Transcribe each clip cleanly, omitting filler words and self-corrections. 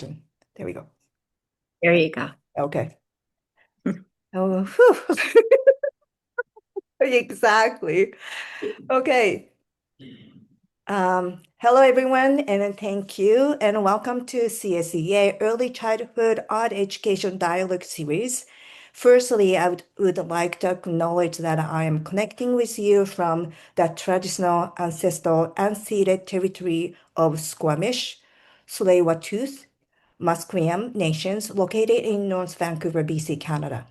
button. There we go. There you go. Okay. Oh, exactly. Okay. Hello, everyone, and thank you, and welcome to CSEA Early Childhood Art Education Dialogue Series. Firstly, I would like to acknowledge that I am connecting with you from the traditional, ancestral, unceded territory of Squamish, Tsleil-Waututh, Musqueam nations located in North Vancouver, BC, Canada.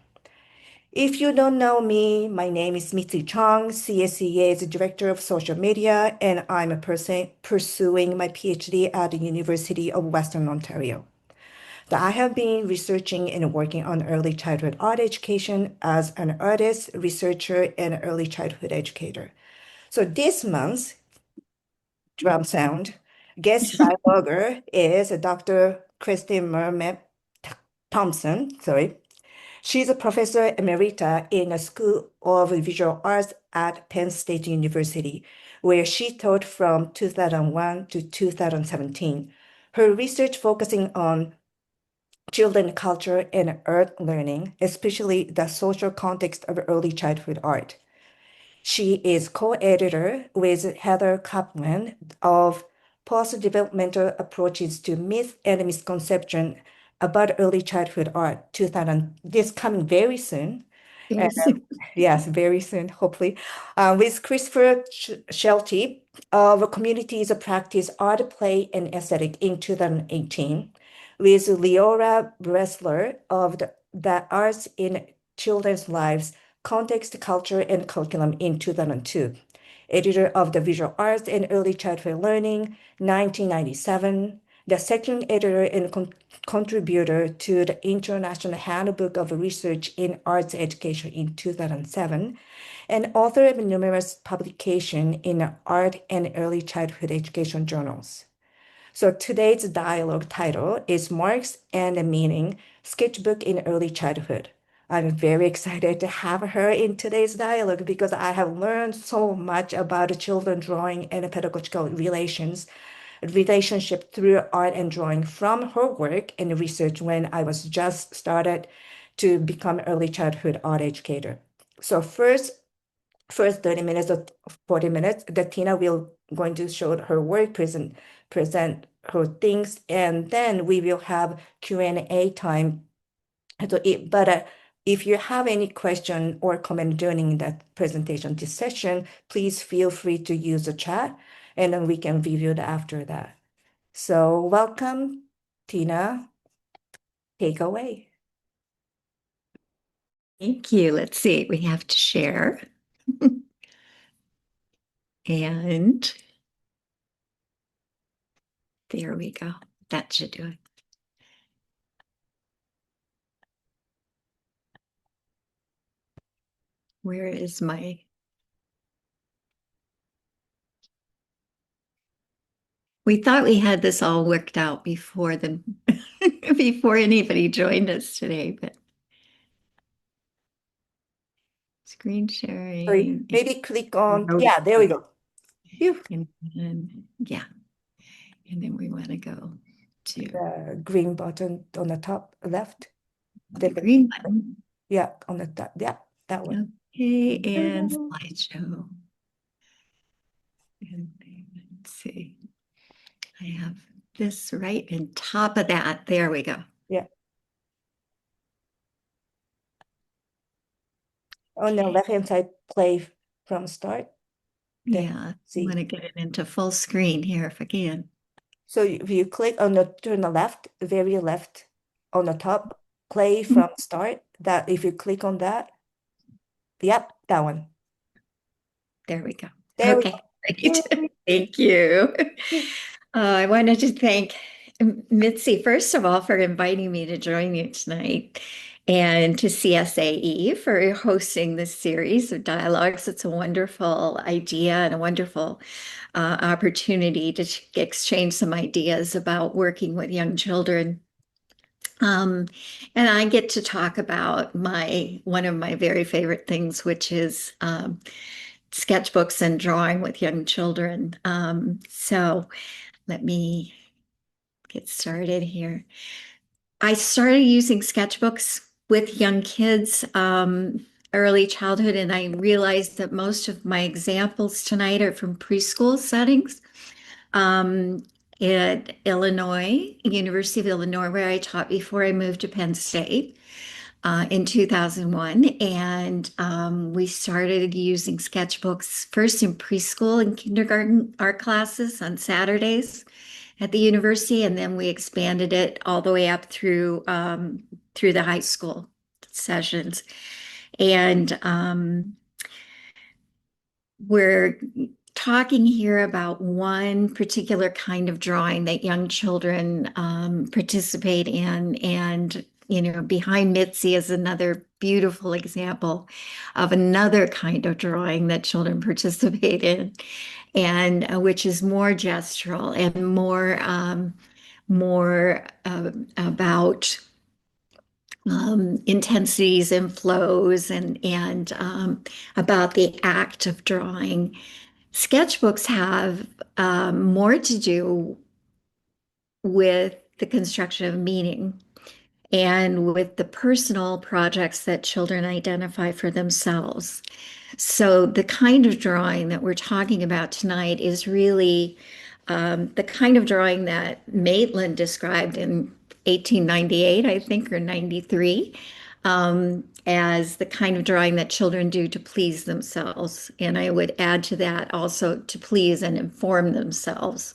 If you don't know me, my name is Mitzi Chong, CSEA's Director of Social Media, and I'm a person pursuing my PhD at the University of Western Ontario. I have been researching and working on early childhood art education as an artist, researcher, and early childhood educator. So this month's drum sound guest dialoguer is Dr. Christine Marme Thompson, sorry. She's a professor emerita in the School of Visual Arts at Penn State University, where she taught from 2001 to 2017. Her research focusing on children culture and art learning, especially the social context of early childhood art. She is co-editor with Heather Kaplan of Post-Developmental Approaches to Myth and Misconception about Early Childhood Art, 2000, this coming very soon. And, yes, very soon, hopefully. With Christopher Shelty of Communities of Practice Art, Play, and Aesthetic in 2018. With Leora Bressler of the Arts in Children's Lives, Context, Culture, and Curriculum in 2002. Editor of the Visual Arts and Early Childhood Learning, 1997. The second editor and contributor to the International Handbook of Research in Arts Education in 2007, and author of numerous publications in art and early childhood education journals. So today's dialogue title is Marks and the Meaning, Sketchbook in Early Childhood. I'm very excited to have her in today's dialogue because I have learned so much about children drawing and pedagogical relationship through art and drawing from her work and research when I was just started to become early childhood art educator. So first 30 minutes or 40 minutes, that Tina will going to show her work, present her things, and then we will have Q&A time. But if you have any question or comment during that presentation, this session, please feel free to use the chat, and then we can review it after that. So welcome, Tina. Take away. Thank you. Let's see. We have to share. And there we go. That should do it. Where is my... We thought we had this all worked out before before anybody joined us today, but screen sharing. Sorry, maybe click on, yeah, there we go. And yeah. And then we want to go to the green button on the top left. the green button. Yeah, on the top. Yeah, that one. Okay, and slideshow. And let's see. I have this right on top of that. There we go. Yeah. On the left-hand side, play from start. Yeah, see. I want to get it into full screen here if I can. So if you click on turn the left, very left on the top, play from start, that if you click on that, yep, that one. There we go. There okay, we go. great. Thank you. I wanted to thank Mitzi, first of all, for inviting me to join you tonight, and to CSAE for hosting this series of dialogues. It's a wonderful idea and a wonderful opportunity to exchange some ideas about working with young children. And I get to talk about one of my very favorite things, which is sketchbooks and drawing with young children. So let me get started here. I started using sketchbooks with young kids, early childhood, and I realized that most of my examples tonight are from preschool settings. Um, at Illinois, University of Illinois, where I taught before I moved to Penn State in 2001. And we started using sketchbooks first in preschool and kindergarten art classes on Saturdays at the university, and then we expanded it all the way up through the high school sessions. And we're talking here about one particular kind of drawing that young children participate in. And, behind Mitzi is another beautiful example of another kind of drawing that children participate in, and which is more gestural and more about intensities and flows and about the act of drawing. Sketchbooks have more to do with the construction of meaning and with the personal projects that children identify for themselves. So the kind of drawing that we're talking about tonight is really the kind of drawing that Maitland described in 1898, I think, or 93, as the kind of drawing that children do to please themselves. And I would add to that also to please and inform themselves,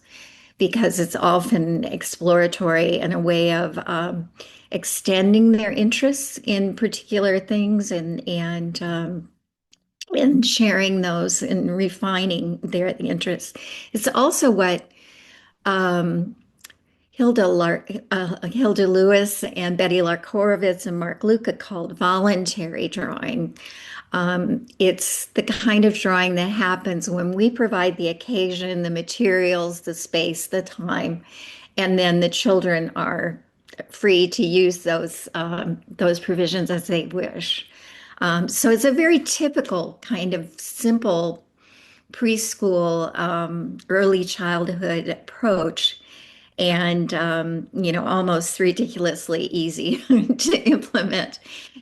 because it's often exploratory and a way of extending their interests in particular things and sharing those and refining their interests. It's also what Hilda Lewis and Betty Lark-Horowitz and Mark Luca called voluntary drawing. It's the kind of drawing that happens when we provide the occasion, the materials, the space, the time, and then the children are free to use those provisions as they wish. So it's a very typical kind of simple preschool, early childhood approach, and almost ridiculously easy to implement,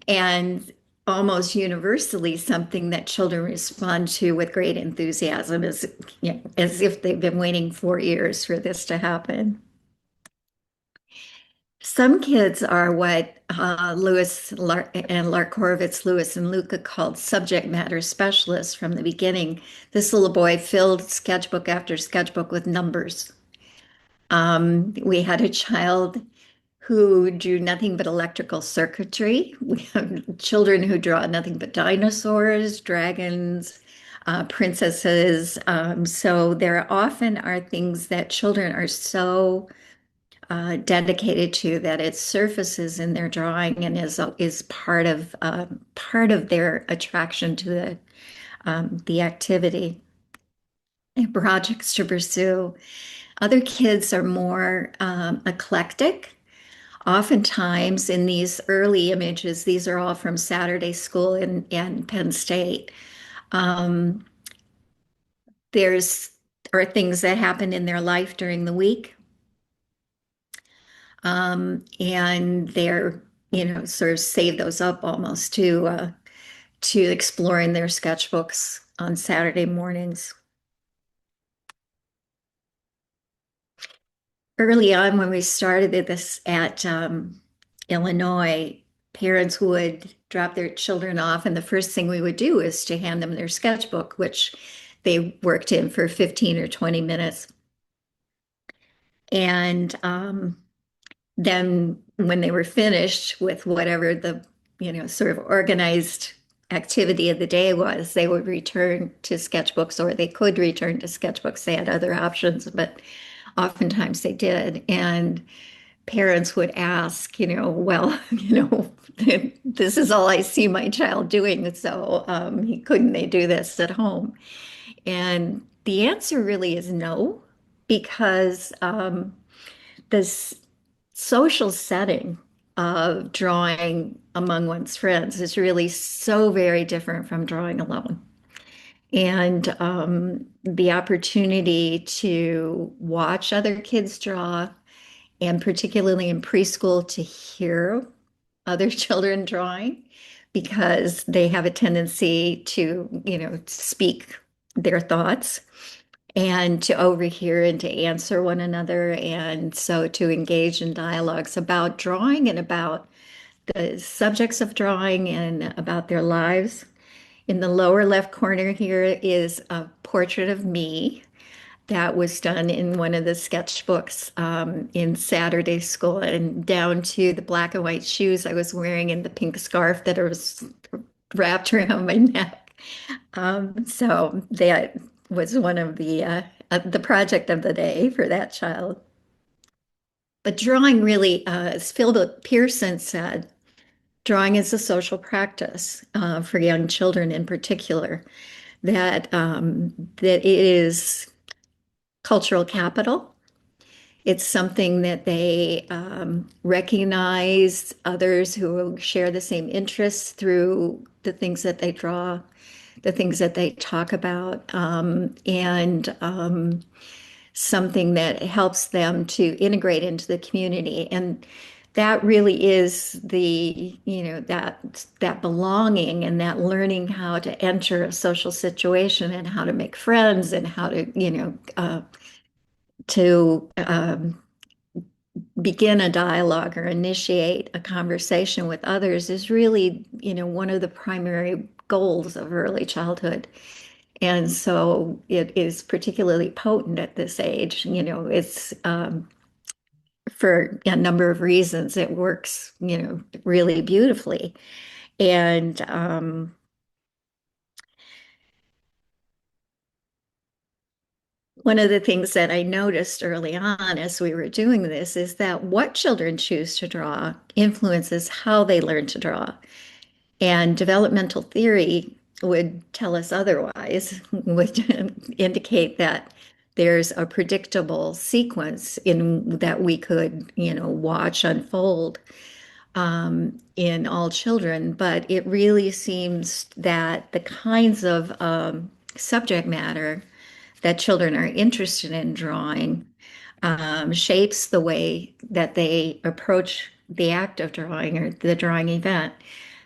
and almost universally something that children respond to with great enthusiasm, as if they've been waiting 4 years for this to happen. Some kids are what Lark Horowitz, Lewis, and Luca called subject matter specialists from the beginning. This little boy filled sketchbook after sketchbook with numbers. We had a child who drew nothing but electrical circuitry. We have children who draw nothing but dinosaurs, dragons, princesses. So there often are things that children are so dedicated to that it surfaces in their drawing and is part of their attraction to the activity and projects to pursue. Other kids are more eclectic. Oftentimes in these early images, these are all from Saturday school in Penn State. There's are things that happen in their life during the week. And they're, sort of save those up almost to explore in their sketchbooks on Saturday mornings. Early on, when we started this at Illinois, parents would drop their children off, and the first thing we would do is to hand them their sketchbook, which they worked in for 15 or 20 minutes. And then when they were finished with whatever the, sort of organized activity of the day was, they would return to sketchbooks, or they could return to sketchbooks. They had other options, but oftentimes they did. And parents would ask, well, this is all I see my child doing, so couldn't they do this at home? And the answer really is no, because this social setting of drawing among one's friends is really so very different from drawing alone. And the opportunity to watch other kids draw and particularly in preschool to hear other children drawing because they have a tendency to, speak their thoughts and to overhear and to answer one another. And so to engage in dialogues about drawing and about the subjects of drawing and about their lives. In the lower left corner here is a portrait of me that was done in one of the sketchbooks in Saturday school, and down to the black and white shoes I was wearing and the pink scarf that was wrapped around my neck. So that was one of the project of the day for that child. But drawing really, as Philip Pearson said, drawing is a social practice for young children in particular. That it is cultural capital. It's something that they recognize others who share the same interests through the things that they draw, the things that they talk about, and something that helps them to integrate into the community. And that really is that belonging and that learning how to enter a social situation and how to make friends and how to, to begin a dialogue or initiate a conversation with others is really, one of the primary goals of early childhood. And so it is particularly potent at this age. It's for a number of reasons. It works, really beautifully. And one of the things that I noticed early on as we were doing this is that what children choose to draw influences how they learn to draw. And developmental theory would tell us otherwise, would indicate that there's a predictable sequence in that we could, watch unfold in all children. But it really seems that the kinds of subject matter that children are interested in drawing shapes the way that they approach the act of drawing or the drawing event.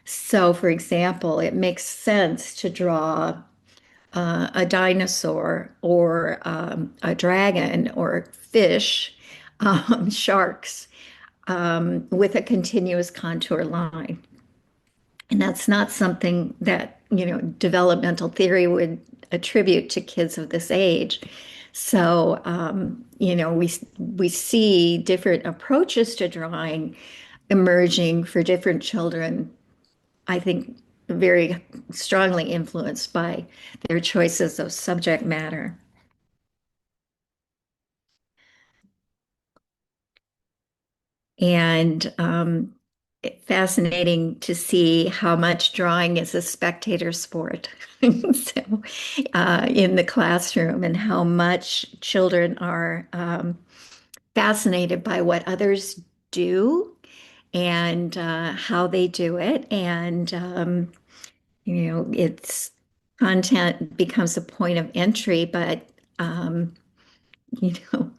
So, for example, it makes sense to draw a dinosaur or a dragon or fish, sharks, with a continuous contour line. And that's not something that, developmental theory would attribute to kids of this age. So, we see different approaches to drawing emerging for different children. I think very strongly influenced by their choices of subject matter. And fascinating to see how much drawing is a spectator sport. So, in the classroom, and how much children are fascinated by what others do and how they do it. And, its content becomes a point of entry, but, you know,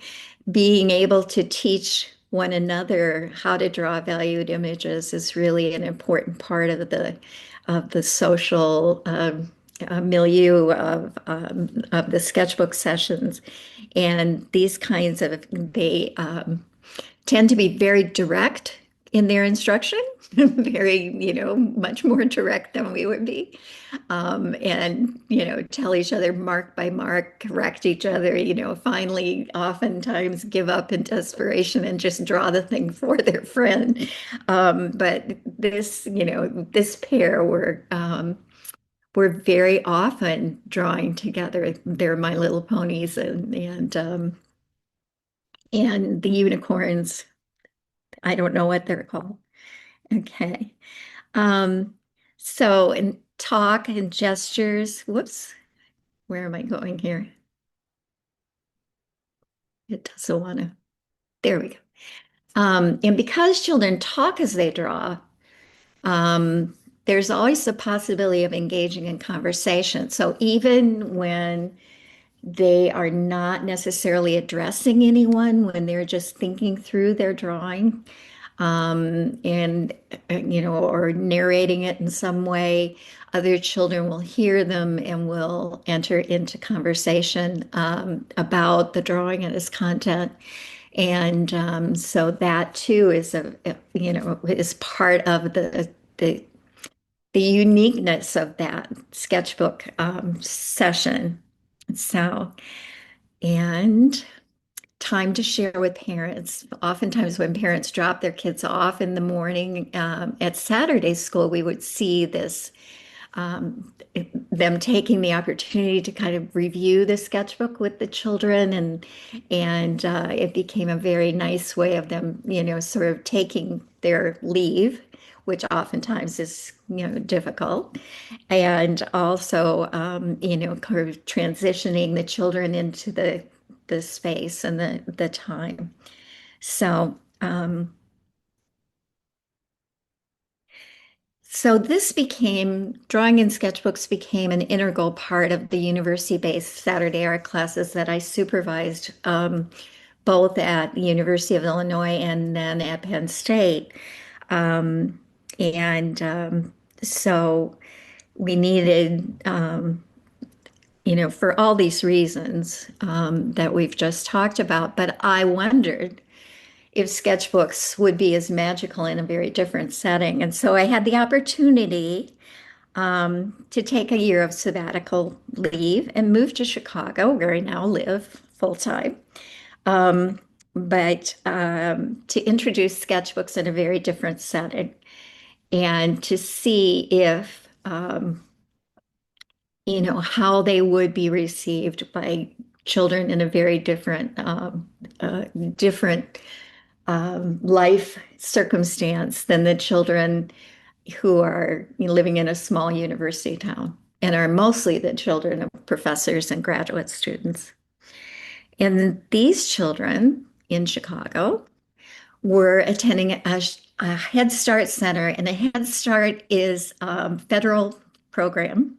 being able to teach one another how to draw valued images is really an important part of the social milieu of the sketchbook sessions. And these kinds of they tend to be very direct in their instruction, very, much more direct than we would be. And, tell each other mark by mark, correct each other, finally, oftentimes give up in desperation and just draw the thing for their friend. But this pair were very often drawing together. They're My Little Ponies and the unicorns. I don't know what they're called. Okay. Um, so in talk and gestures, whoops, where am I going here? It doesn't want to. There we go. And because children talk as they draw, there's always the possibility of engaging in conversation. So even when They are not necessarily addressing anyone when they're just thinking through their drawing, and or narrating it in some way. Other children will hear them and will enter into conversation about the drawing and its content. And so that too is is part of the the uniqueness of that sketchbook session. So, and time to share with parents. Oftentimes, when parents drop their kids off in the morning at Saturday school, we would see this um, them taking the opportunity to kind of review the sketchbook with the children, and it became a very nice way of them, sort of taking their leave, which oftentimes is, difficult, and also, kind of transitioning the children into the space and the time. So, so this became, drawing in sketchbooks became an integral part of the university-based Saturday art classes that I supervised, both at the University of Illinois and then at Penn State. Um, and so we needed, for all these reasons that we've just talked about, but I wondered if sketchbooks would be as magical in a very different setting. And so I had the opportunity to take a year of sabbatical leave and move to Chicago, where I now live full time. But to introduce sketchbooks in a very different setting and to see if, how they would be received by children in a very different life circumstance than the children who are living in a small university town and are mostly the children of professors and graduate students. And these children in Chicago were attending a Head Start center, and a Head Start is a federal program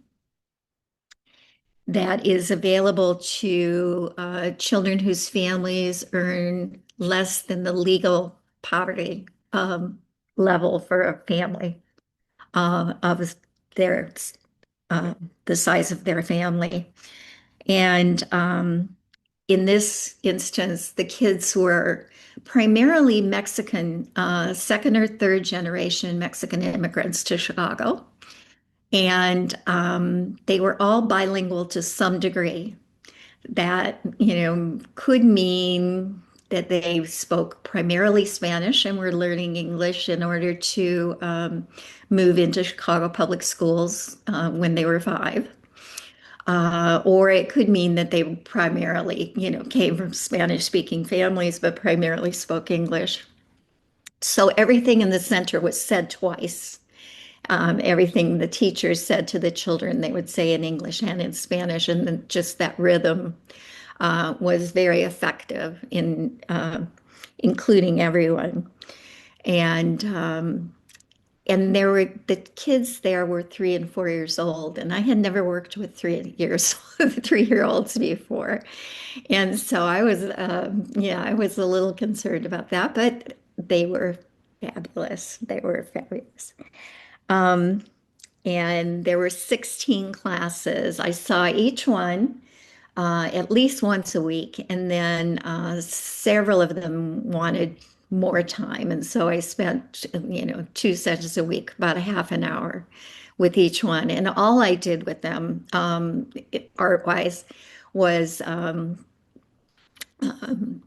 that is available to children whose families earn less than the legal poverty level for a family of their uh, the size of their family. And in this instance, the kids were primarily Mexican, second or third generation Mexican immigrants to Chicago. And they were all bilingual to some degree. That, could mean that they spoke primarily Spanish and were learning English in order to move into Chicago public schools when they were 5. Or it could mean that they primarily, came from Spanish-speaking families, but primarily spoke English. So everything in the center was said twice. Everything the teachers said to the children, they would say in English and in Spanish, and then just that rhythm was very effective in including everyone. And there were the kids there were 3 and 4 years old, and I had never worked with 3-year-olds before, and so I was I was a little concerned about that, but they were fabulous. They were fabulous. Um, and there were 16 classes. I saw each one at least once a week, and then several of them wanted more time, and so I spent 2 sessions a week, about a half an hour with each one, and all I did with them art-wise was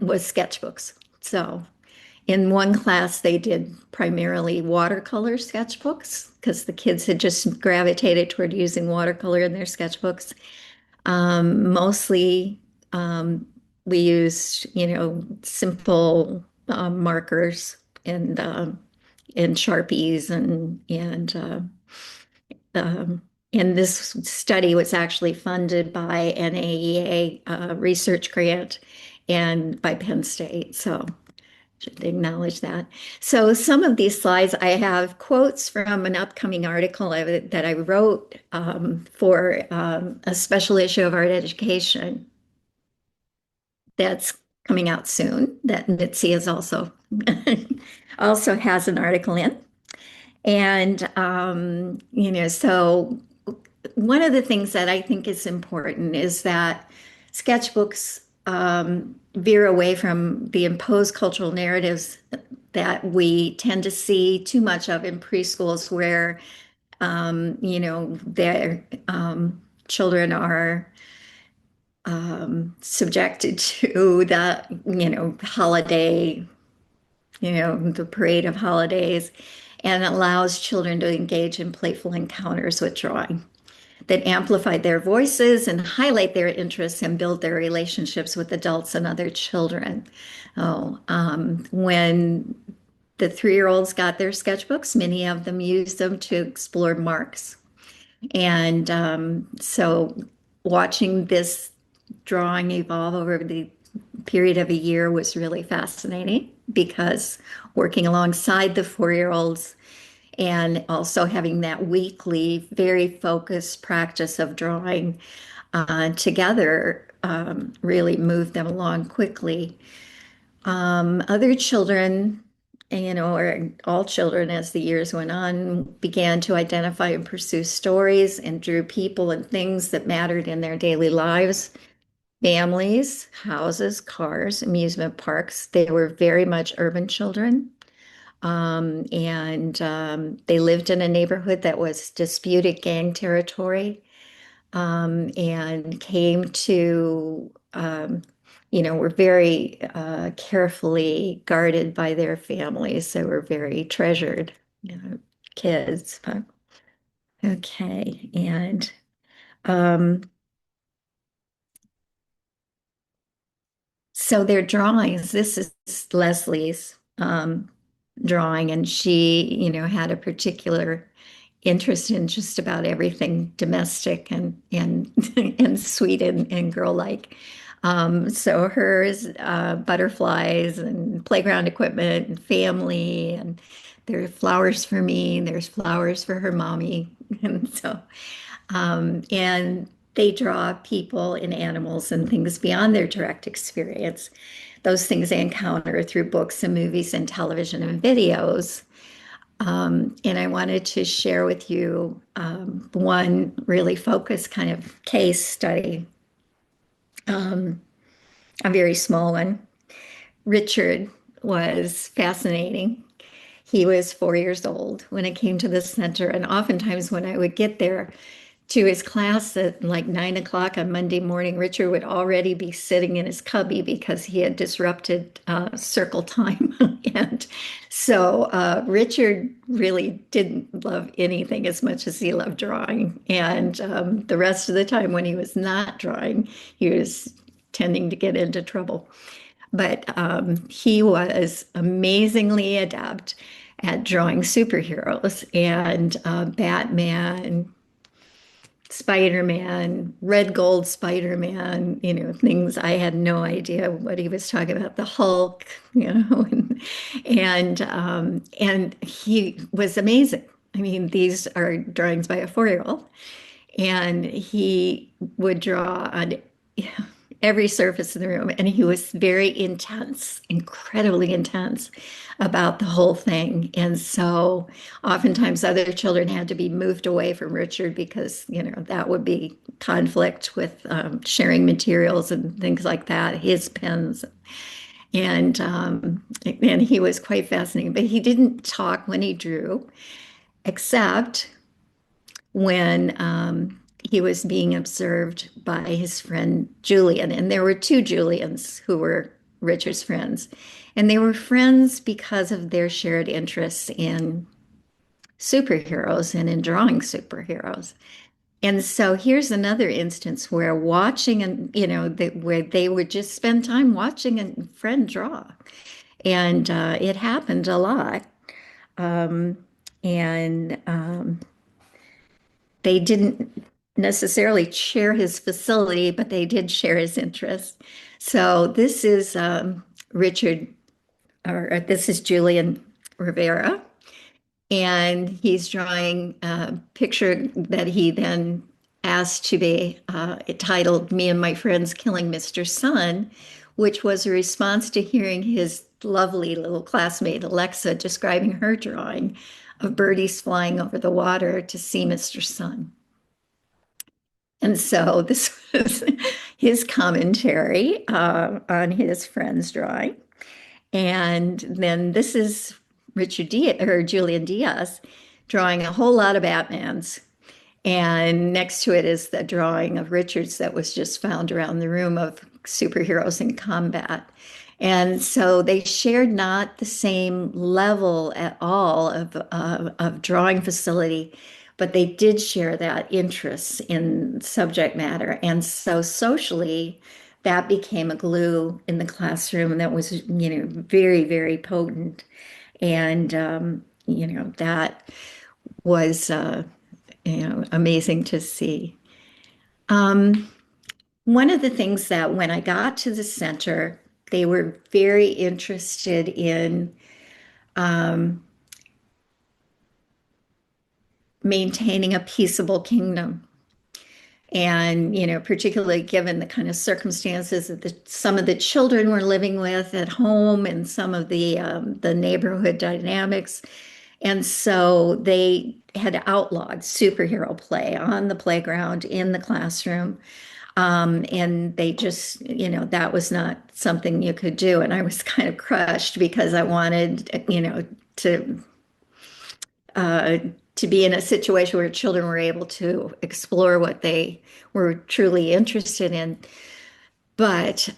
was sketchbooks. So in one class, they did primarily watercolor sketchbooks because the kids had just gravitated toward using watercolor in their sketchbooks. Mostly, we used, simple markers and Sharpies and this study was actually funded by an AEA research grant and by Penn State. So should acknowledge that. So some of these slides, I have quotes from an upcoming article that I wrote for a special issue of Art Education. that's coming out soon that Mitzi is also also has an article in. And so one of the things that I think is important is that sketchbooks veer away from the imposed cultural narratives that we tend to see too much of in preschools, where their children are subjected to the holiday, the parade of holidays, and allows children to engage in playful encounters with drawing that amplify their voices and highlight their interests and build their relationships with adults and other children. When the 3-year-olds got their sketchbooks, many of them used them to explore marks. And so watching this drawing evolve over the period of a year was really fascinating, because working alongside the 4-year-olds and also having that weekly, very focused practice of drawing together really moved them along quickly. Other children, or all children as the years went on, began to identify and pursue stories and drew people and things that mattered in their daily lives: families, houses, cars, amusement parks. They were very much urban children. And they lived in a neighborhood that was disputed gang territory, and came to, were very carefully guarded by their families. They were very treasured, kids. Okay. And um, so their drawings, this is Leslie's drawing, and she, had a particular interest in just about everything domestic and and sweet and girl-like. So hers, butterflies and playground equipment and family, and there are flowers for me, and there's flowers for her mommy. And so, and they draw people and animals and things beyond their direct experience. Those things they encounter through books and movies and television and videos. And I wanted to share with you one really focused kind of case study, a very small one. Richard was fascinating. He was 4 years old when I came to the center, and oftentimes when I would get there to his class at like 9 o'clock on Monday morning, Richard would already be sitting in his cubby because he had disrupted circle time. And so Richard really didn't love anything as much as he loved drawing. And the rest of the time when he was not drawing, he was tending to get into trouble. But he was amazingly adept at drawing superheroes and Batman, Spider-Man, red gold Spider-Man, things I had no idea what he was talking about, the Hulk, and he was amazing. I mean, these are drawings by a 4-year-old, and he would draw on every surface in the room, and he was very intense, incredibly intense about the whole thing. And so oftentimes other children had to be moved away from Richard because, that would be conflict with sharing materials and things like that, his pens. And he was quite fascinating, but he didn't talk when he drew, except when he was being observed by his friend Julian. And there were two Julians who were Richard's friends. And they were friends because of their shared interests in superheroes and in drawing superheroes. And so here's another instance where watching and, where they would just spend time watching a friend draw. And it happened a lot. Um, and They didn't necessarily share his facility, but they did share his interests. So this is Richard, or this is Julian Rivera, and he's drawing a picture that he then asked to be titled "Me and My Friends Killing Mr. Sun," which was a response to hearing his lovely little classmate Alexa describing her drawing of birdies flying over the water to see Mr. Sun. And so this was his commentary on his friend's drawing. And then this is Richard Diaz or Julian Diaz drawing a whole lot of Batmans. And next to it is the drawing of Richard's that was just found around the room of superheroes in combat. And so they shared not the same level at all of drawing facility, but they did share that interest in subject matter. And so socially, that became a glue in the classroom that was, very, very potent. And, that was, amazing to see. Um, One of the things that when I got to the center, they were very interested in um, maintaining a peaceable kingdom. And, particularly given the kind of circumstances that some of the children were living with at home and some of the neighborhood dynamics. And so they had outlawed superhero play on the playground, in the classroom. And they just, that was not something you could do. And I was kind of crushed because I wanted, to uh, to be in a situation where children were able to explore what they were truly interested in. But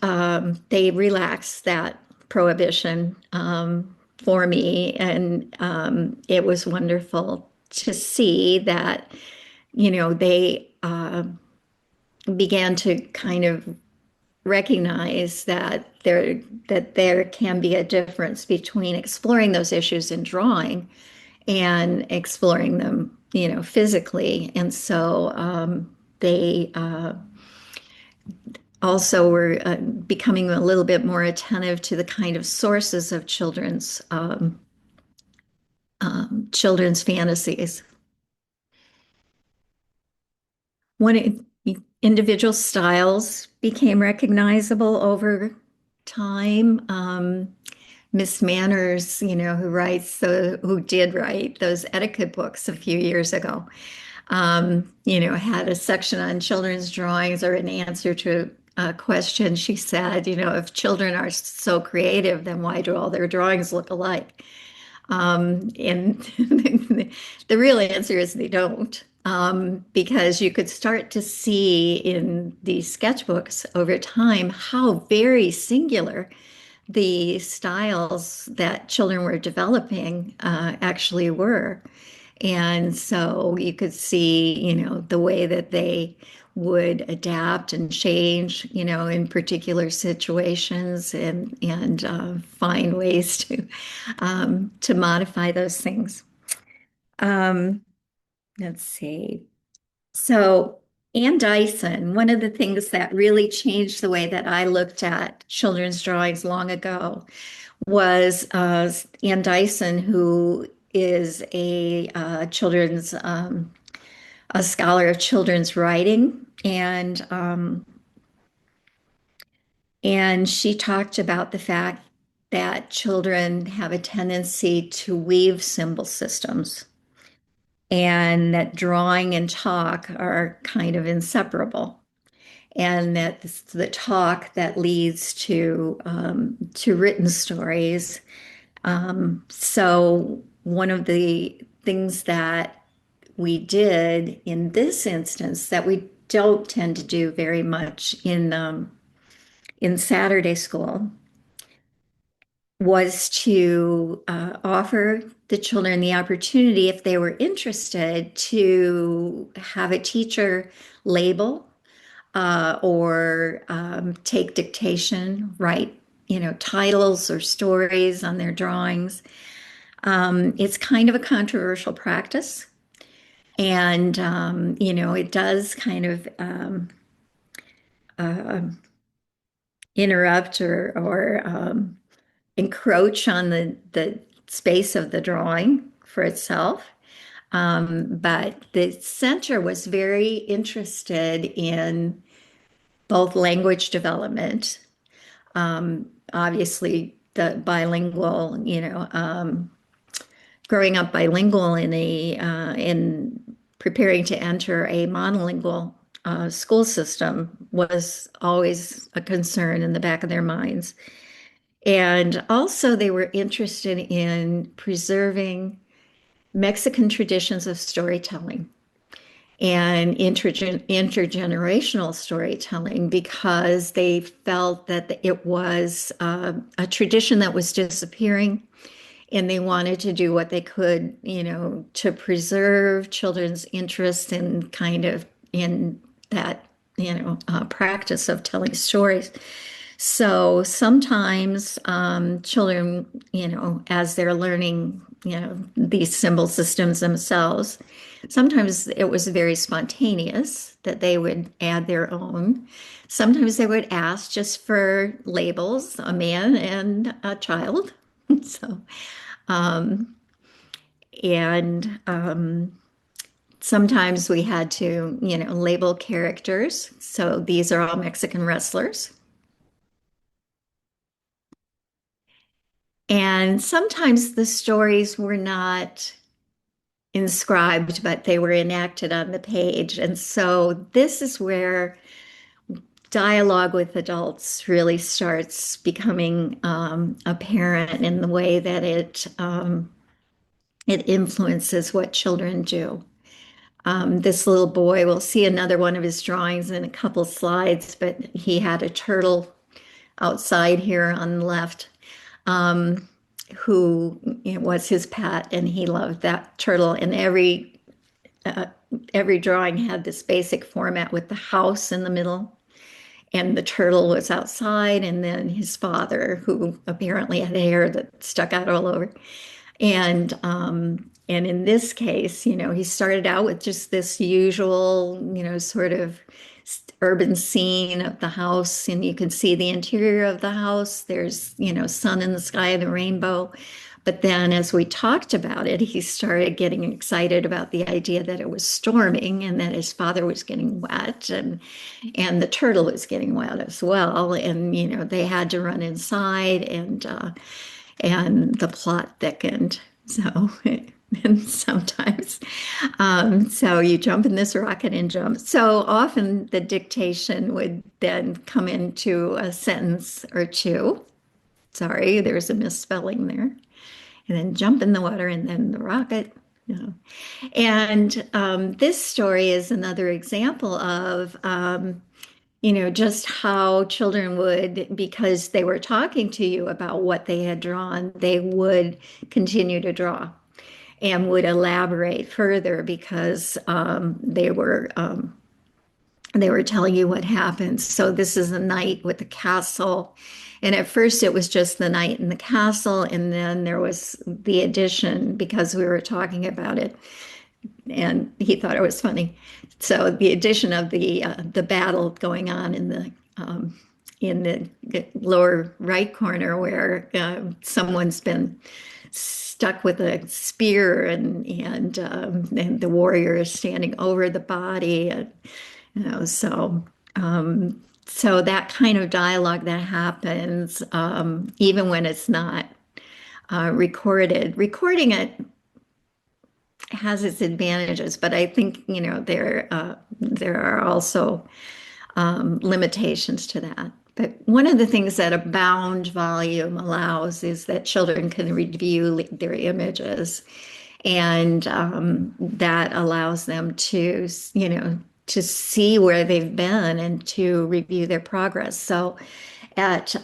they relaxed that prohibition for me, and it was wonderful to see that, they began to kind of recognize that there can be a difference between exploring those issues in drawing and exploring them, physically. And so they also were becoming a little bit more attentive to the kind of sources of children's fantasies. One individual styles became recognizable over time. Miss Manners, who did write those etiquette books a few years ago, had a section on children's drawings, or an answer to a question. She said, if children are so creative, then why do all their drawings look alike? And the real answer is they don't. Because you could start to see in these sketchbooks over time how very singular the styles that children were developing actually were. And so you could see, the way that they would adapt and change, in particular situations, and find ways to modify those things. Um, let's see. So Ann Dyson, one of the things that really changed the way that I looked at children's drawings long ago was Ann Dyson, who is a scholar of children's writing, and she talked about the fact that children have a tendency to weave symbol systems, and that drawing and talk are kind of inseparable, and that it's the talk that leads to written stories. So one of the things that we did in this instance that we don't tend to do very much in Saturday school was to offer the children the opportunity, if they were interested, to have a teacher label or take dictation, write, titles or stories on their drawings. It's kind of a controversial practice, and it does kind of uh, interrupt or encroach on the space of the drawing for itself. But the center was very interested in both language development, Obviously, the bilingual, growing up bilingual in preparing to enter a monolingual school system was always a concern in the back of their minds. And also, they were interested in preserving Mexican traditions of storytelling and intergenerational storytelling because they felt that it was a tradition that was disappearing, and they wanted to do what they could, to preserve children's interest in kind of in that, practice of telling stories. So sometimes children, as they're learning, these symbol systems themselves, sometimes it was very spontaneous that they would add their own. Sometimes they would ask just for labels, a man and a child. So, um, and sometimes we had to, label characters. So these are all Mexican wrestlers. And sometimes the stories were not inscribed, but they were enacted on the page. And so this is where dialogue with adults really starts becoming apparent in the way that it influences what children do. This little boy, we'll see another one of his drawings in a couple slides, but he had a turtle outside here on the left, um, who was his pet, and he loved that turtle. And uh, every drawing had this basic format with the house in the middle, and the turtle was outside, and then his father, who apparently had hair that stuck out all over. And in this case, he started out with just this usual, sort of urban scene of the house, and you can see the interior of the house. There's, sun in the sky, the rainbow. But then as we talked about it, he started getting excited about the idea that it was storming and that his father was getting wet, and the turtle was getting wet as well. And, they had to run inside, and the plot thickened. So, and sometimes, so you jump in this rocket and jump. So often the dictation would then come into a sentence or two. Sorry, there's a misspelling there. And then jump in the water and then the rocket. And this story is another example of just how children would, because they were talking to you about what they had drawn, they would continue to draw and would elaborate further because they were telling you what happened. So this is a night with the castle. And at first it was just the night in the castle, and then there was the addition because we were talking about it and he thought it was funny. So the addition of the battle going on in the lower right corner where someone's been stuck with a spear, and the warrior is standing over the body, and, so that kind of dialogue that happens, even when it's not recorded. Recording it has its advantages, but I think there are also limitations to that. But one of the things that a bound volume allows is that children can review their images, and that allows them to, to see where they've been and to review their progress. So at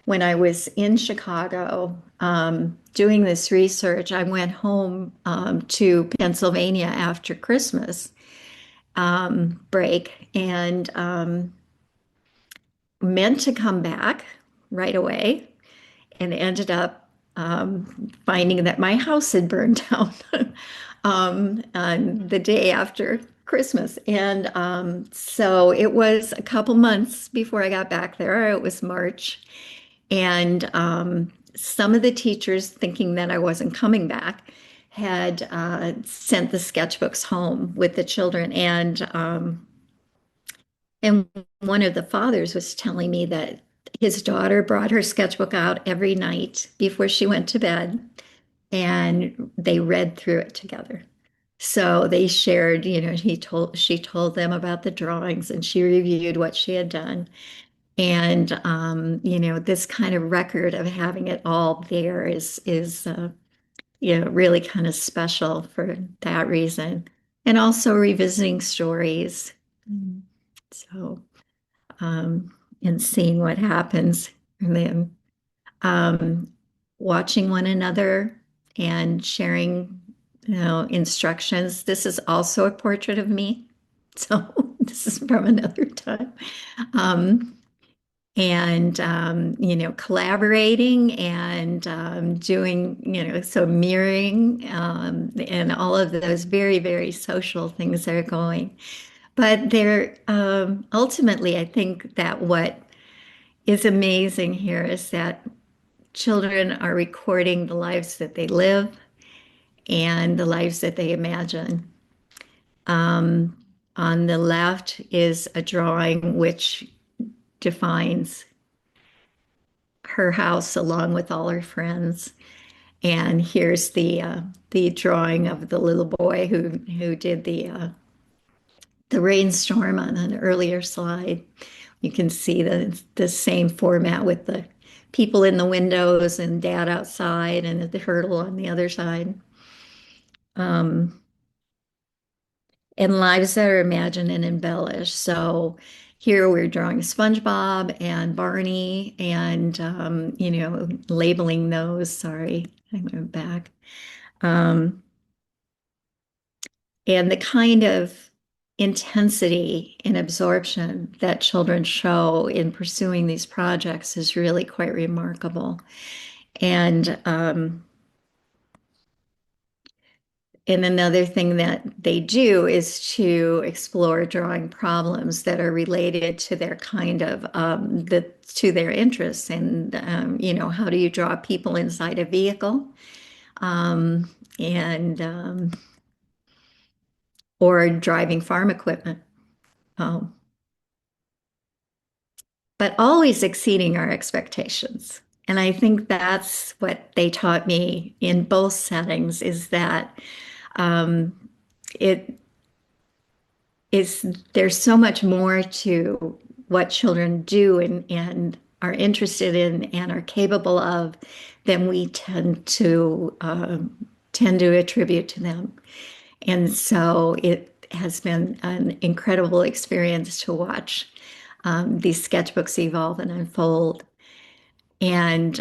when I was in Chicago doing this research, I went home to Pennsylvania after Christmas break, and meant to come back right away, and ended up finding that my house had burned down on the day after Christmas. And so it was a couple months before I got back there. It was March. And some of the teachers, thinking that I wasn't coming back, had sent the sketchbooks home with the children. And one of the fathers was telling me that His daughter brought her sketchbook out every night before she went to bed, and they read through it together. So they shared, she told them about the drawings and she reviewed what she had done. And this kind of record of having it all there is really kind of special for that reason. And also revisiting stories. Mm. So, um, and seeing what happens. And then um, watching one another and sharing, instructions. This is also a portrait of me. So this is from another time. Um, and collaborating and doing, so mirroring and all of those very, very social things that are going. But they're ultimately, I think that what is amazing here is that children are recording the lives that they live and the lives that they imagine. Um, on the left is a drawing which defines her house along with all her friends. And here's the drawing of the little boy who did the rainstorm on an earlier slide. You can see the same format with the people in the windows and dad outside and the turtle on the other side. Um, and lives that are imagined and embellished. So here we're drawing SpongeBob and Barney and, labeling those. Sorry, I went back. Um, and the kind of intensity and absorption that children show in pursuing these projects is really quite remarkable. And And another thing that they do is to explore drawing problems that are related to their kind of to their interests. And how do you draw people inside a vehicle, um, and or driving farm equipment, um, but always exceeding our expectations. And I think that's what they taught me in both settings is that um, it is there's so much more to what children do and are interested in and are capable of than we tend to attribute to them. And so it has been an incredible experience to watch these sketchbooks evolve and unfold. And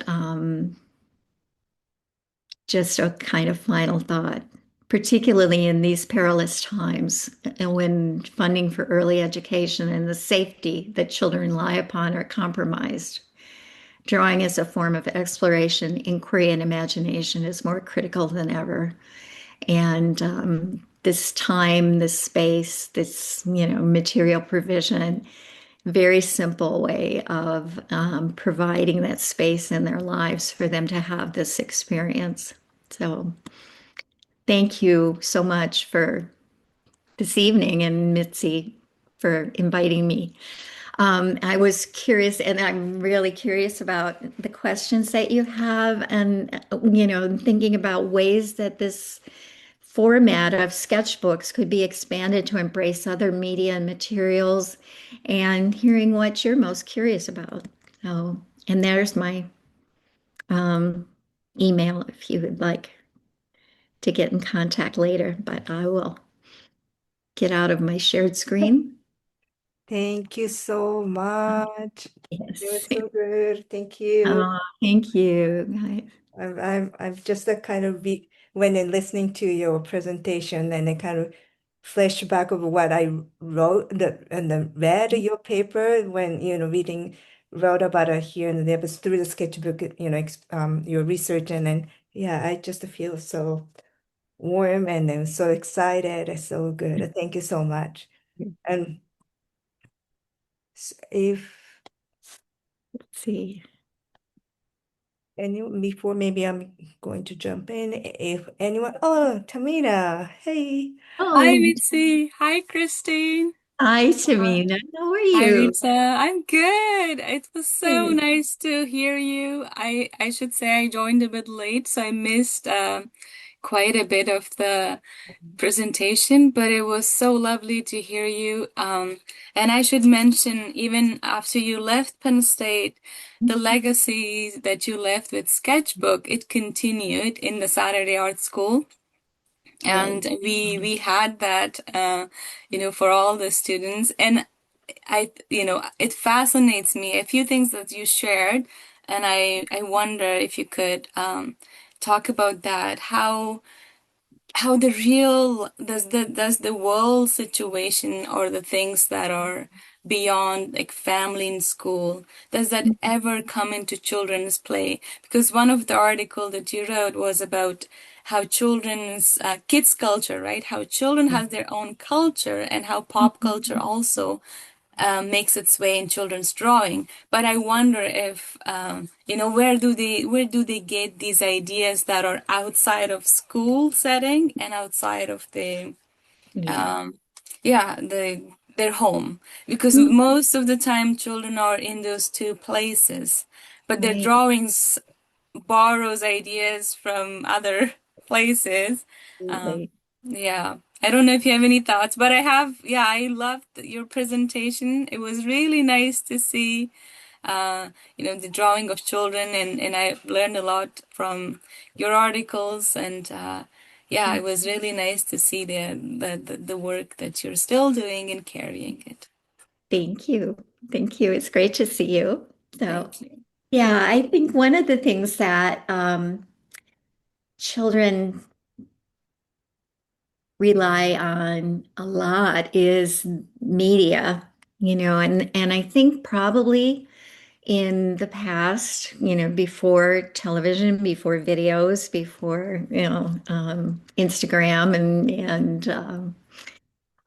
just a kind of final thought, particularly in these perilous times and when funding for early education and the safety that children rely upon are compromised. Drawing as a form of exploration, inquiry, and imagination is more critical than ever. And this time, this space, this material provision, very simple way of providing that space in their lives for them to have this experience. So thank you so much for this evening and Mitzi for inviting me. I was curious, and I'm really curious about the questions that you have, and thinking about ways that this format of sketchbooks could be expanded to embrace other media and materials, and hearing what you're most curious about. So, and there's my um, email if you would like to get in contact later, but I will get out of my shared screen. Thank you so much. It Yes. was so good. Thank you. Thank you. I've just kind of when in listening to your presentation and I kind of flashback of what I wrote and then read your paper when reading wrote about it here and there, but through the sketchbook, your research and then yeah, I just feel so warm and I'm so excited. It's so good. Thank you so much. And if Let's see. any before maybe I'm going to jump in. If anyone, oh, Tamina, hey. Hi, Oh, Mitzi. Hi, Christine. Hi, Uh, Tamina. How are Hi you? Rita, I'm good. It was so Good. nice to hear you. I should say I joined a bit late, so I missed quite a bit of the presentation, but it was so lovely to hear you. And I should mention, even after you left Penn State, the legacy that you left with Sketchbook, it continued in the Saturday Art School. Good. And we had that for all the students. And it fascinates me, a few things that you shared, and I wonder if you could talk about that, how the real does the world situation, or the things that are beyond like family and school, does that ever come into children's play? Because one of the article that you wrote was about how children's kids culture, right? How children have their own culture, and how pop culture also makes its way in children's drawing. But I wonder if where do they get these ideas that are outside of school setting and outside of the Yeah. um, yeah their home, because most of the time children are in those two places, but their Right. drawings borrows ideas from other places. Um, Absolutely. yeah, I don't know if you have any thoughts, but I loved your presentation. It was really nice to see, the drawing of children, and I learned a lot from your articles, and yeah, it was really nice to see the work that you're still doing and carrying it. Thank you. Thank you. It's great to see you. So, Thank you. yeah, I think one of the things that children rely on a lot is media, and I think probably in the past, before television, before videos, before, Instagram and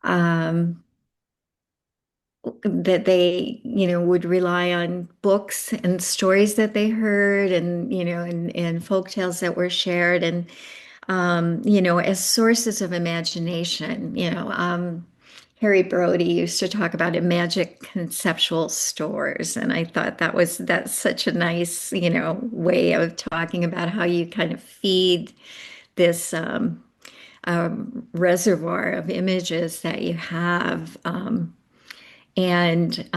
um, that they, would rely on books and stories that they heard and folk tales that were shared as sources of imagination. Harry Brody used to talk about it, magic conceptual stores. And I thought that's such a nice, way of talking about how you kind of feed this reservoir of images that you have. And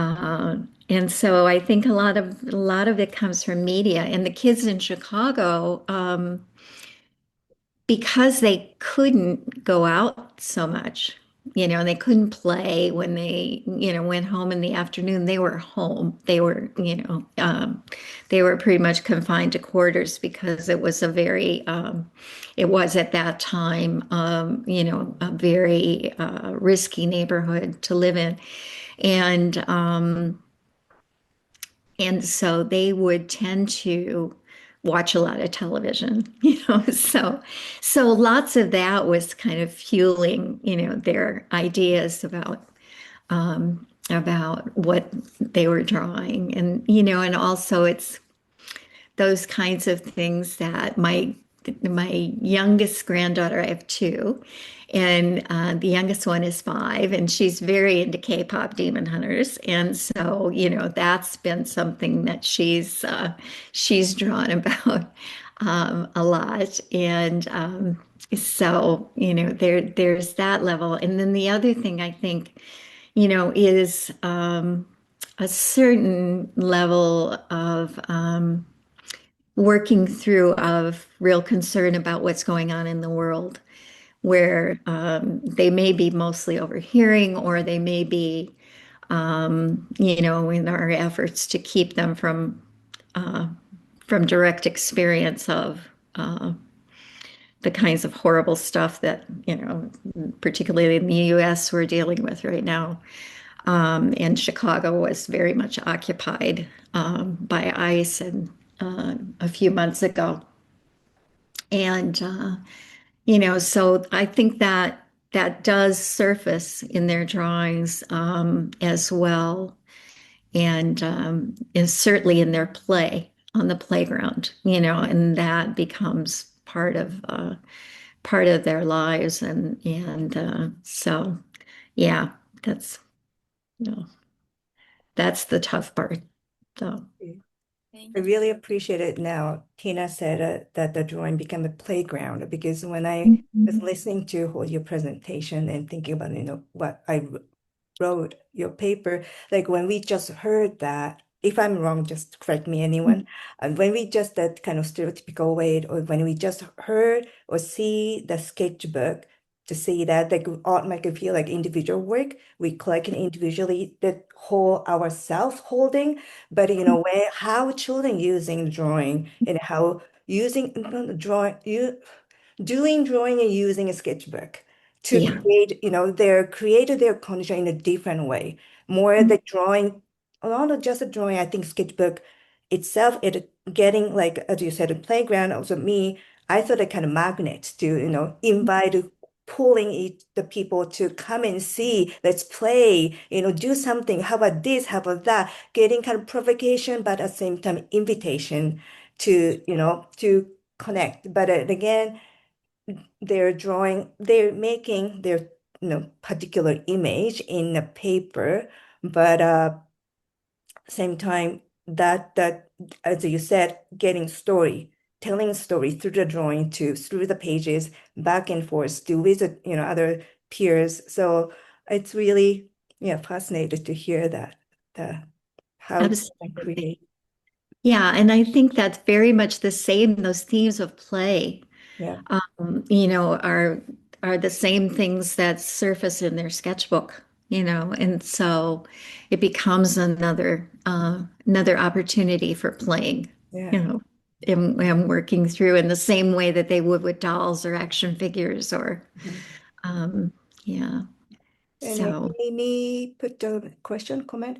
and so I think a lot of it comes from media. And the kids in Chicago, because they couldn't go out so much, and they couldn't play when they, went home in the afternoon, they were home. They were pretty much confined to quarters because it was at that time, a very risky neighborhood to live in. And and so they would tend to watch a lot of television, so lots of that was kind of fueling, their ideas about what they were drawing. And also it's those kinds of things that my youngest granddaughter, I have two, and the youngest one is 5, and she's very into K-pop Demon Hunters, and so that's been something that she's drawn about a lot, and so there's that level, and then the other thing I think is a certain level of working through of real concern about what's going on in the world, where they may be mostly overhearing, or they may be, in our efforts to keep them from direct experience of the kinds of horrible stuff that, particularly in the US, we're dealing with right now. And Chicago was very much occupied by ICE and a few months ago. And so I think that that does surface in their drawings as well, and certainly in their play on the playground, and that becomes part of their lives, and so yeah, that's. No, that's the tough part. So, I Thank really appreciate it now. Tina said that the drawing became a playground because when I was mhm. listening to your presentation and thinking about, what I wrote, your paper, like when we just heard that, if I'm wrong, just correct me, anyone. And when we just that kind of stereotypical way, or when we just heard or see the sketchbook, to see that like art make it feel like individual work, we collect it individually, the whole ourselves holding, but where how children using drawing and how using drawing you doing drawing and using a sketchbook to Yeah. create, their created their condition in a different way. More the drawing, not just the drawing, I think sketchbook itself, it getting like, as you said, a playground. Also me, I thought a kind of magnet to, invite, pulling the people to come and see, let's play, do something. How about this? How about that? Getting kind of provocation, but at the same time, invitation to, to connect. But again, they're making their, particular image in a paper, but same time that as you said, getting story, telling story through the drawing to through the pages, back and forth to visit, other peers. So it's really, yeah, fascinated to hear that the how children Absolutely. create. Yeah, and I think that's very much the same. Those themes of play, Yeah, are the same things that surface in their sketchbook, and so it becomes another opportunity for playing, yeah. you know, and working through in the same way that they would with dolls or action figures or Mhm. um, yeah. And So Amy put a question, comment.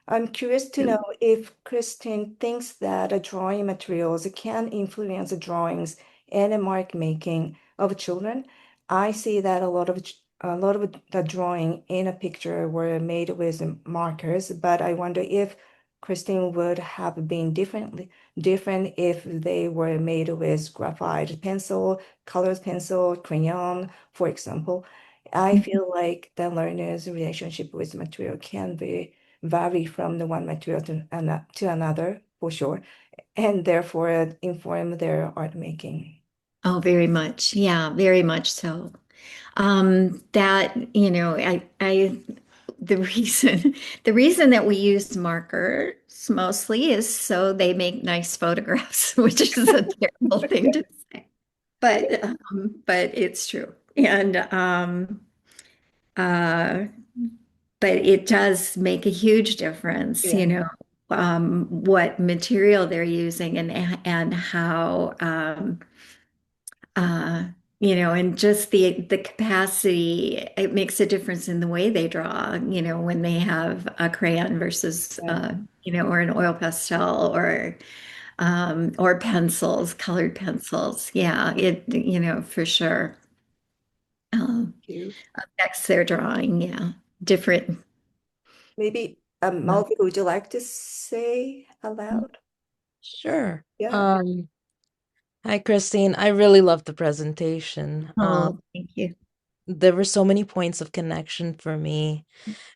I'm curious to know if Christine thinks that drawing materials can influence the drawings and the mark making of children. I see that a lot of the drawing in a picture were made with markers, but I wonder if Christine would have been different if they were made with graphite pencil, colored pencil, crayon, for example. I feel like the learner's relationship with material can be vary from the one material to another for sure, and therefore inform their art making. oh, very much. Yeah, very much so. That, the reason the reason that we use markers mostly is so they make nice photographs, which is a terrible thing to say, but it's true. And uh, but it does make a huge difference, Yeah, what material they're using and how uh, and just the capacity, it makes a difference in the way they draw, when they have a crayon versus, yeah, or an oil pastel or pencils, colored pencils. Yeah, for sure you. affects their drawing. Yeah, different. Maybe Malvika, would you like to say aloud? Sure. Yeah, Hi, Christine. I really loved the presentation. Oh, thank you. There were so many points of connection for me,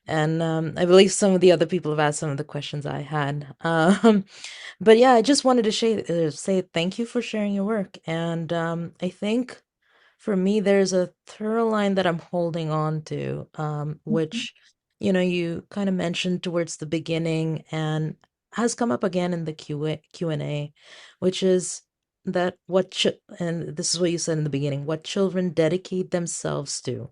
and I believe some of the other people have asked some of the questions I had. But yeah, I just wanted to say thank you for sharing your work, and I think for me, there's a through line that I'm holding on to, which, you kind of mentioned towards the beginning and has come up again in the Q&A, which is that and this is what you said in the beginning, what children dedicate themselves to Mhm.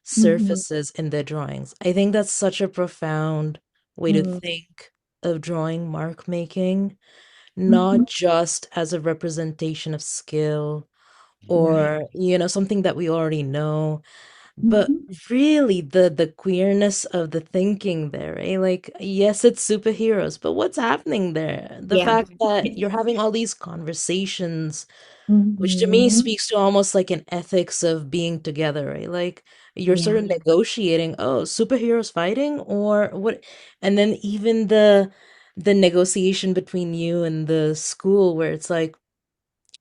surfaces in their drawings. I think that's such a profound way to Mhm. think of drawing mark making, Mhm. not just as a representation of skill right. or something that we already know, but Mhm. really the queerness of the thinking there, eh? Like, yes, it's superheroes, but what's happening there, the Yeah. fact that you're having all these conversations, which to me Mhm. speaks to almost like an ethics of being together, right? Like, you're sort Yeah. of negotiating, oh, superheroes fighting or what, and then even the negotiation between you and the school where it's like,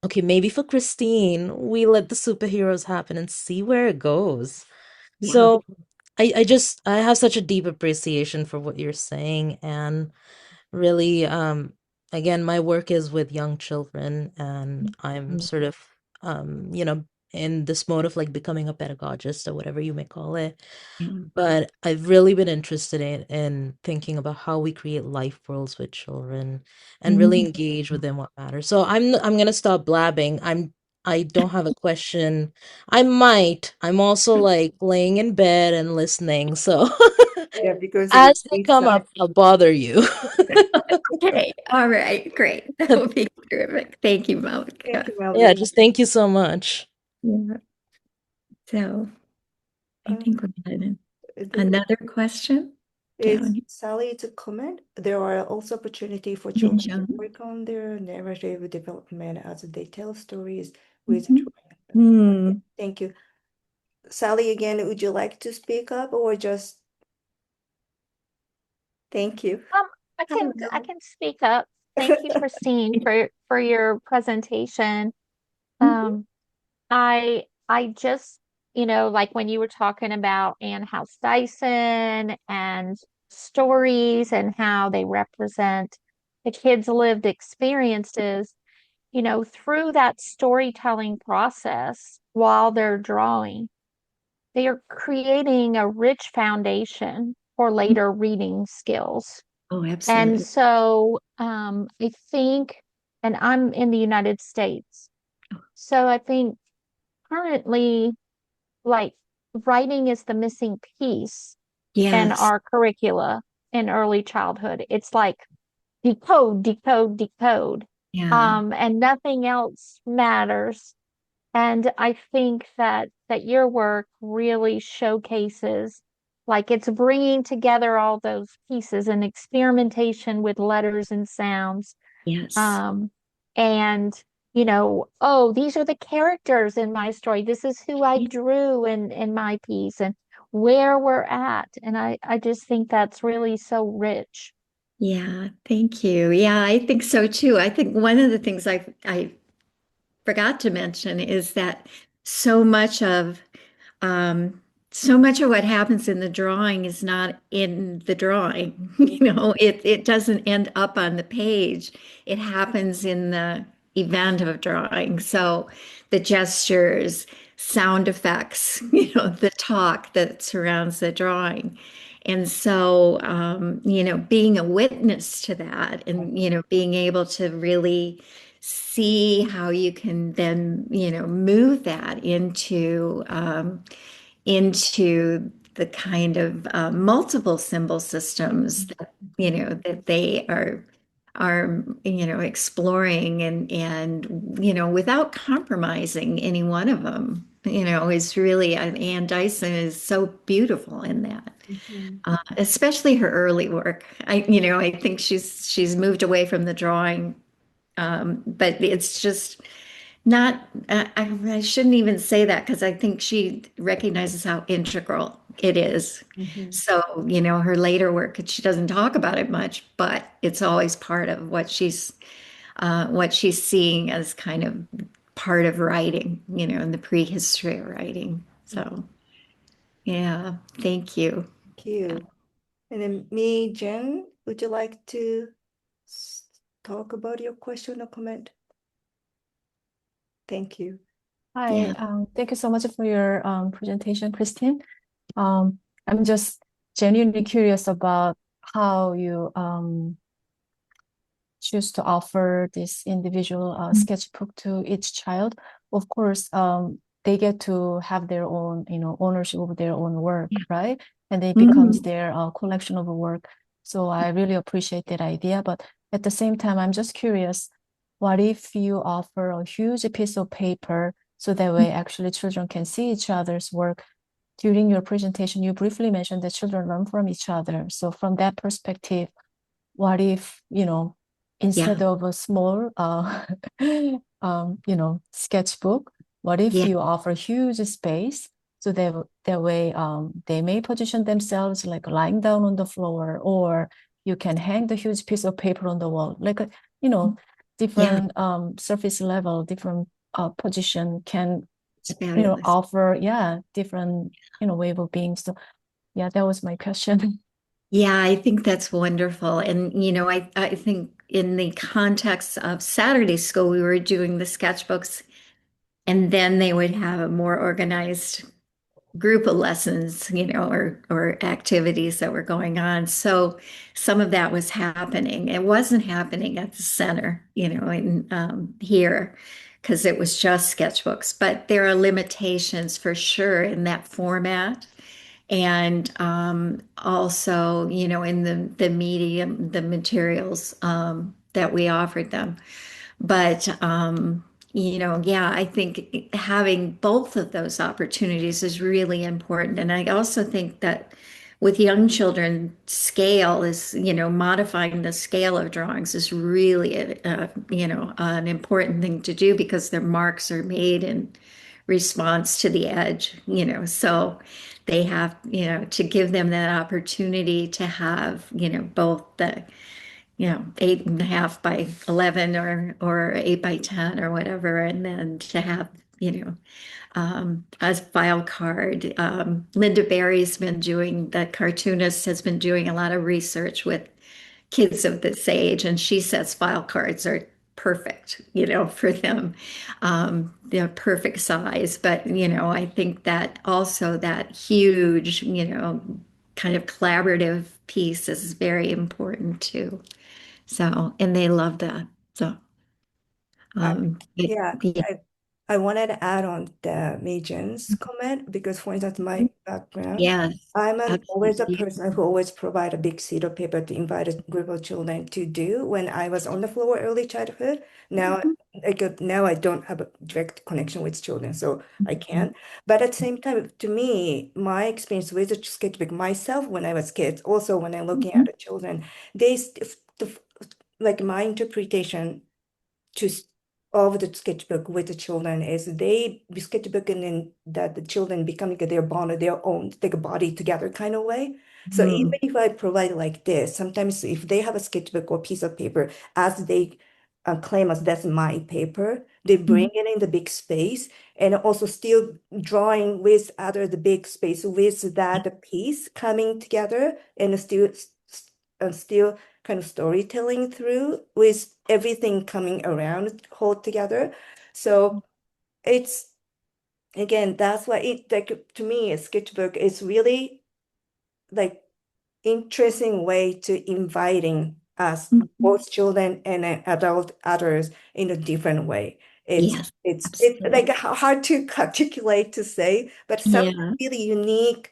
okay, maybe for Christine, we let the superheroes happen and see where it goes. Yeah. So I have such a deep appreciation for what you're saying, and really, again, my work is with young children, and I'm sort of, you know, in this mode of like becoming a pedagogist or whatever you may call it. Yeah. But I've really been interested in thinking about how we create life worlds with children and really engage within what matters. So I'm gonna stop blabbing. I don't have a question. I might. I'm also like laying in bed and listening. So Yeah, because it as they is come up, I'll bother you. Okay. All right. Great. That will be terrific. Thank you, thank Malika. you, Yeah, Melvin. just thank you so much. Yeah. So I think we had There another question down is here. Sally's comment. There are also opportunity for Yin children to Jung. work on their narrative development as they tell stories with Mhm. drawing. Thank you. Sally, again, would you like to speak up or just thank you? Um, I don't I know. can speak up. Thank you, Christine, for your presentation. Mhm. Um, I just, like when you were talking about Anne House Dyson and stories and how they represent the kids' lived experiences, through that storytelling process while they're drawing, they are creating a rich foundation for later reading skills. Oh, And absolutely. so I think, and I'm in the United States, so I think currently, like, writing is the missing piece in Yes. our curricula in early childhood. It's like decode, decode, decode, Yeah. and nothing else matters. And I think that your work really showcases, like, it's bringing together all those pieces and experimentation with letters and sounds. Yes. Um, and oh, these are the characters in my story. This is who I drew in my piece and where we're at. And I just think that's really so rich. Yeah. Thank you. Yeah, I think so too. I think one of the things I forgot to mention is that so much of um, so much of what happens in the drawing is not in the drawing. It doesn't end up on the page. It happens in the event of drawing. So the gestures, sound effects, the talk that surrounds the drawing. And so, being a witness to that and, being able to really see how you can then, move that into the kind of multiple symbol systems that that they are exploring and without compromising any one of them is really Anne Dyson is so beautiful in that. Especially her early work. I think she's moved away from the drawing, but it's just not, I shouldn't even say that because I think she recognizes how integral it is. So, her later work, she doesn't talk about it much, but it's always part of what she's seeing as kind of part of writing, in the prehistory of writing. So, yeah, thank you. Thank you. And then me, Jen, would you like to talk about your question or comment? Thank you. Yeah. Hi, thank you so much for your presentation, Christine. I'm just genuinely curious about how you choose to offer this individual sketchbook to each child. Of course, they get to have their own, ownership of their own work, right? And it becomes their collection of work. So I really appreciate that idea. But at the same time, I'm just curious, what if you offer a huge piece of paper so that way actually children can see each other's work? During your presentation, you briefly mentioned that children learn from each other. So from that perspective, what if, instead Yeah. of a small, sketchbook, what if Yeah. you offer huge space so that way they may position themselves like lying down on the floor, or you can hang the huge piece of paper on the wall, like Yeah. different surface level, different position can It's fabulous. offer different way of being. So yeah, that was my question. Yeah, I think that's wonderful. And, I think in the context of Saturday school, we were doing the sketchbooks, and then they would have a more organized group of lessons, or activities that were going on. So some of that was happening. It wasn't happening at the center, here, because it was just sketchbooks. But there are limitations for sure in that format. And also, in the medium, the materials that we offered them. But, yeah, I think having both of those opportunities is really important. And I also think that with young children, scale is, modifying the scale of drawings is really, an important thing to do because their marks are made in response to the edge, so they have, to give them that opportunity to have, both the 8.5 by 11 or 8 by 10 or whatever, and then to have a file card. Linda Barry's been doing, the cartoonist has been doing a lot of research with kids of this age, and she says file cards are perfect, for them. They're perfect size, but I think that also that huge, kind of collaborative piece is very important too. So, and they love that. So, I, yeah, yeah, I wanted to add on the Majin's comment because, for instance, my background, yes, always a absolutely. person who always provide a big sheet of paper to invite a group of children to do when I was on the floor early childhood. Now, now I don't have a direct connection with children, so I can't. But at the same time, to me, my experience with the sketchbook myself when I was kids, also when I'm looking at the children, they like my interpretation to of the sketchbook with the children is they be sketchbooking in that the children becoming their bond, their own, like a body together kind of way. So even Mhm. if I provide like this, sometimes if they have a sketchbook or piece of paper, as they claim as that's my paper, they bring it in the big space and also still drawing with other the big space with that piece coming together and still kind of storytelling through with everything coming around hold together. So it's again, that's why it like to me a sketchbook is really like interesting way to inviting us Mhm. both children and adult others in a different way. Yes, It's like absolutely. hard to articulate to say, but some Yeah. really unique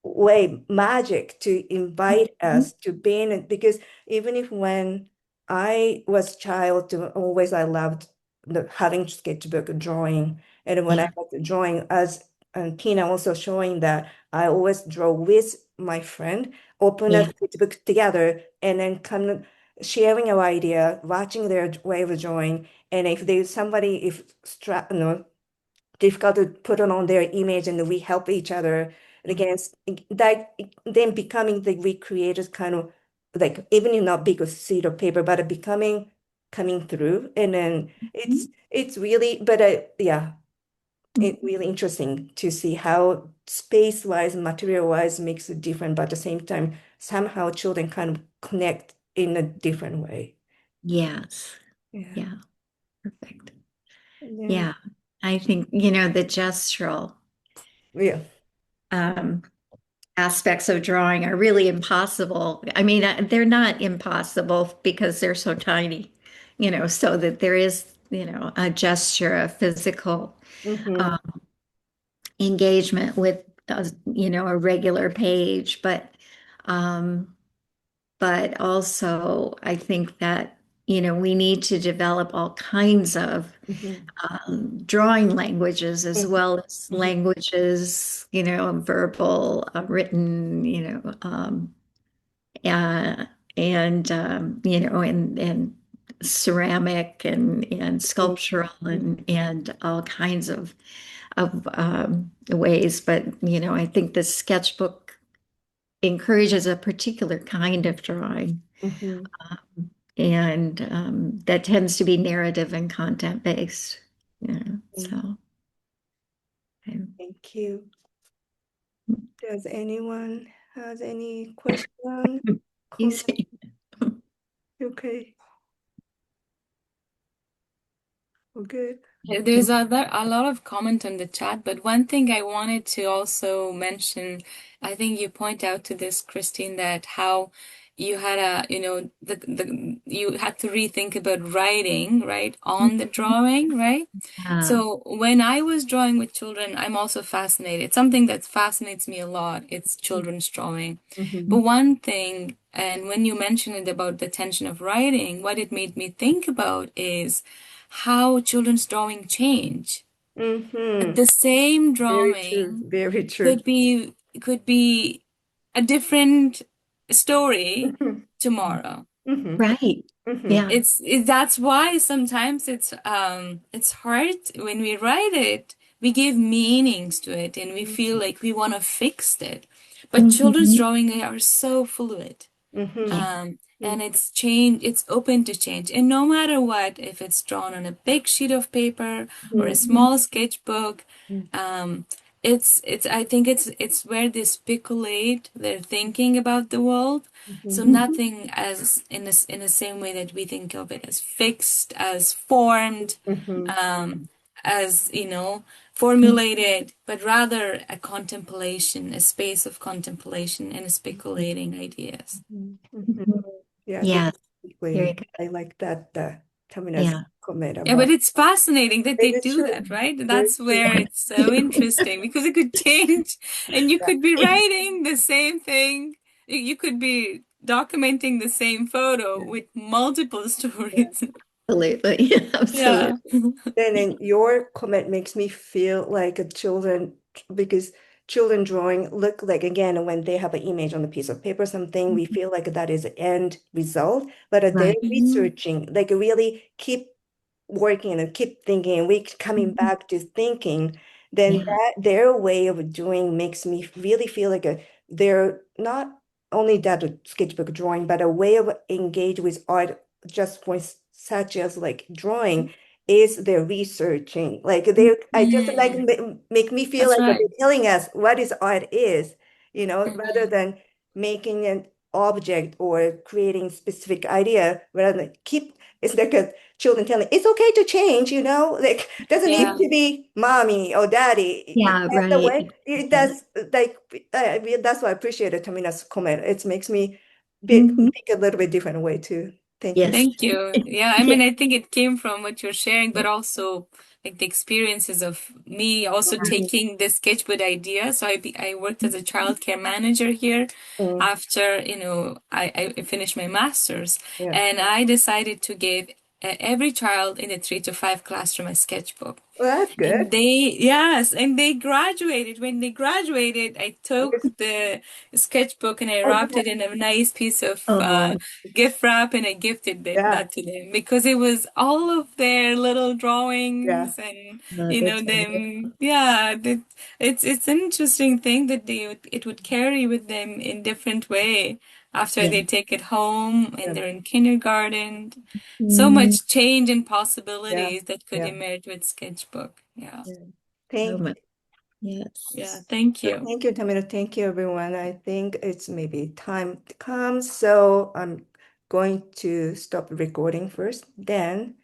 way magic to invite Mhm. us to be in it because even if when I was child always I loved having sketchbook drawing and when I Yeah. was drawing as and Tina also showing that I always draw with my friend open a Yeah. sketchbook together and then come sharing our idea watching their way of drawing and if there's somebody if difficult to put it on their image and we help each other against that then becoming the recreators kind of like even in not big a sheet of paper but it becoming coming through and then Mhm. it's really but yeah it's really interesting to see how space wise material wise makes it different but at the same time somehow children kind of connect in a different way. Yes. Yeah. Yeah. Perfect. Yeah. Yeah. I think, the gestural Yeah. um, aspects of drawing are really impossible. I mean, they're not impossible because they're so tiny, so that there is, a gesture, a physical Mm-hmm. um, engagement with, a regular page. Um, but also I think that, we need to develop all kinds of Mm-hmm. drawing languages as well as Mm-hmm. languages, verbal, written, uh, and ceramic and sculptural and all kinds of ways. But, I think the sketchbook encourages a particular kind of drawing. Mm-hmm. And that tends to be narrative and content based. So. Thank you. Does anyone has any question? Comment? Easy. Okay, we're good. There's a lot of comment on the chat, but one thing I wanted to also mention, I think you point out to this, Christine, that how you had you had to rethink about writing, right, on the drawing, right? Yeah. So when I was drawing with children, I'm also fascinated. Something that fascinates me a lot, it's children's drawing. But one thing, and when you mentioned it about the tension of writing, what it made me think about is how children's drawing change. Mm-hmm. The same Very true. drawing Very true. could be a different story Mm-hmm. tomorrow. Mm-hmm. Right. Mm-hmm. Yeah. That's why sometimes it's hard when we write it, we give meanings to it and we feel like we want to fix it. But children's Mhm. drawing are so fluid. Mm-hmm. And it's open to change. And no matter what, if it's drawn on a big sheet of paper or a Mm-hmm. small sketchbook, um, I think it's where they speculate their thinking about the world. So Mm-hmm. nothing as in the same way that we think of it as fixed, as formed, Mm-hmm. as formulated, but rather a contemplation, a space of contemplation and speculating ideas. Mm-hmm. Mhm. Yes, Yeah. Very exactly. good. I like that Tamina's Yeah. comment Yeah, but about it's fascinating that they very do true. that, right? Very That's true. where it's so interesting because it could change and you could be Yeah. writing the same thing. You could be documenting the same photo Yeah. with multiple Yeah. stories. Absolutely. Yeah. Absolutely. Then your comment makes me feel like a children because children drawing look like again when they have an image on a piece of paper, something we feel like that is the end result, but they're Right. researching, like really keep working and keep thinking and we coming Mhm. back to thinking, then Yeah. that their way of doing makes me really feel like they're not only that a sketchbook drawing, but a way of engage with art just for such as like drawing is their researching. Like they're I just like Mm, make me feel that's like they're right. telling us what is art is, rather Mhm. than making an object or creating specific idea, rather than keep it's like a children telling it's okay to change, like doesn't need Yeah. to be mommy or daddy. Yeah. That's the Right. way it Yeah. does. Like that's why I appreciated Tamina's comment. It makes me Mhm. think a little bit different way too. Thank you. Yes. Thank you. Yeah, I Yeah. mean, I think it came from what you're sharing, but also like the experiences of me also Right. taking the sketchbook idea. So I worked as a childcare manager here Mm, after, I finished my master's, yeah. and I decided to give every child in the 3 to 5 classroom a sketchbook. Well, that's good. And yes, and they graduated. When they graduated, I Because took the sketchbook and I I wrapped it got, in a nice piece of Oh, gift wrap and I gifted yeah, that to them because it was all of their little yeah, drawings and no, that's wonderful. it's an interesting thing that it would carry with them in different way after Yeah. they take it home and yeah, they're in kindergarten. So Mm, much change and yeah, possibilities that could yeah, emerge with Sketchbook. Yeah. yeah. so Thank much. Yeah. Yes. Thank So you. thank you, Tamina. Thank you, everyone. I think it's maybe time to come. So I'm going to stop recording first. Then